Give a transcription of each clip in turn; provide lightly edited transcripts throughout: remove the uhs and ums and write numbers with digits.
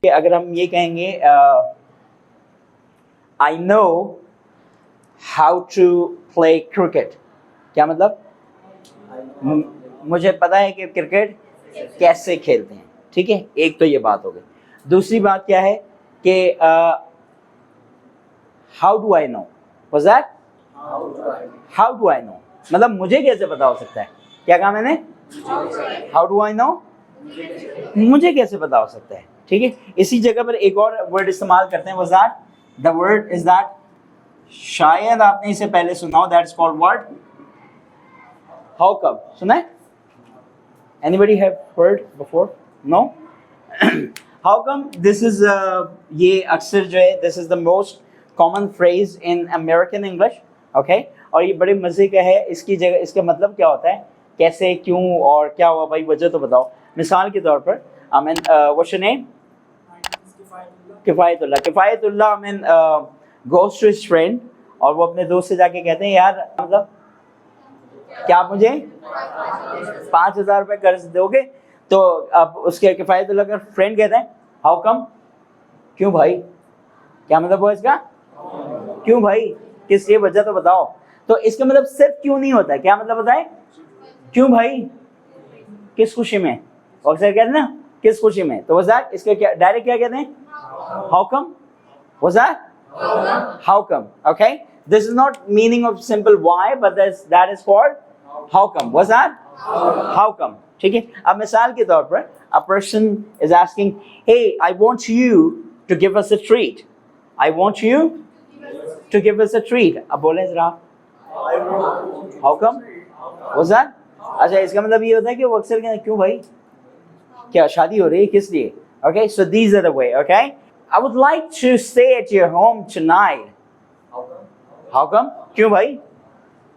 कि अगर हम ये कहेंगे I know how to play cricket, क्या मतलब? मुझे पता है कि क्रिकेट कैसे खेलते हैं, ठीक है, एक तो ये बात हो गई। दूसरी बात क्या है कि how do I know, was that how do I know, मतलब मुझे कैसे पता हो सकता है, क्या कहा मैंने? हाउ डू आई नो, मुझे कैसे पता हो सकता है, ठीक है। इसी जगह पर एक और वर्ड इस्तेमाल करते हैं, was that, the word is that, शायद आपने इसे पहले सुना हो, that is called word how come, सुना है? Anybody have heard before? No? How come, this is ये अक्सर जो है, this is the most common phrase in American English, okay. और ये बड़े मजे का है, इसकी जगह इसका मतलब क्या होता है, कैसे, क्यों और क्या हुआ, भाई वजह तो बताओ। मिसाल के तौर पर I mean what's your name? Kifayatullah. Kifayatullah I mean goes to his friend, और वो अपने दोस्त से जाके कहते हैं, यार मतलब क्या आप मुझे 5,000 रुपये कर्ज दोगे? तो अब उसके किफायतुल्लाह का फ्रेंड कहते हैं हाउ कम, क्यों भाई, क्या मतलब हुआ इसका, क्यों भाई, किस ये वजह तो बताओ। तो इसका मतलब सिर्फ क्यों नहीं होता है, क्या मतलब बताए, क्यों भाई, किस खुशी में, और सर कहते हैं ना किस खुशी में, तो वज़ात इसके क्या डायरेक्ट क्या कहते हैं, how come, what's that how come, okay. This is not meaning of simple why, but that is called how come, what's that how come, ठीक है। अब मिसाल के तौर पर a person is asking, hey I want you to give us a treat, I want you to give us a treat, अब बोले जरा हाउ कम, वज़ात। अच्छा, इसका मतलब ये होता है कि वो अक्सर कहते हैं क्यों भाई, क्या शादी हो रही है, किस लिए, okay. So these are the way, okay. I would like to stay at your home tonight, how come, क्यों भाई,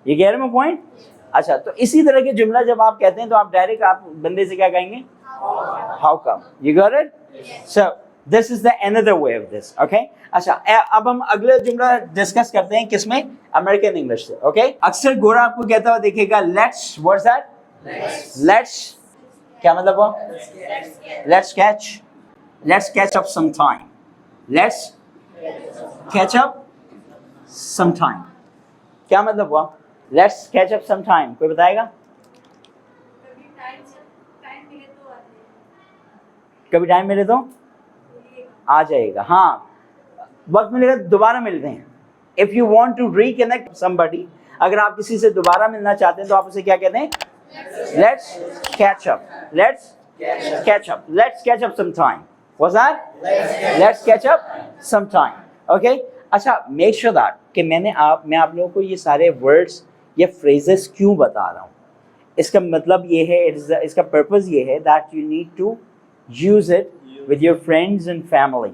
ये कह रहे हैं पॉइंट। अच्छा, तो इसी तरह के जुमला जब आप कहते हैं तो आप डायरेक्ट आप बंदे से क्या कहेंगे, how come, you got it. So this is the another way of this, okay. अच्छा, अब हम अगले जुमला डिस्कस करते हैं, किसमें, अमेरिकन इंग्लिश से, ओके। अक्सर गोरा आपको कहता हुआ देखिएगा, लेट्स, व्हाट्स दैट, लेट्स, क्या मतलब हुआ, let's catch up some time, let's catch up some time, क्या मतलब हुआ, let's catch up some time, कोई बताएगा? कभी टाइम मिले तो आ जाएगा, हाँ, वक्त मिलेगा दोबारा मिलते हैं। If you want to reconnect somebody, अगर आप किसी से दोबारा मिलना चाहते हैं तो आप उसे क्या कहते हैं, let's catch up, let's catch up, let's catch up some time, was that, let's catch up some time, okay. अच्छा, मेक श्योर दैट कि मैं आप लोगों को ये सारे वर्ड्स या फ्रेजेस क्यों बता रहा हूँ, इसका मतलब ये है, इसका पर्पस ये है that you need to use it with your friends and family.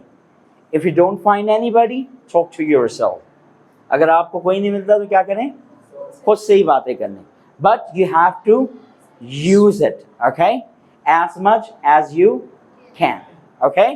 If you don't find anybody, talk to yourself. अगर आपको कोई नहीं मिलता तो क्या करें, खुद से ही बातें करने, but you have to use it, okay, as much as you can, okay.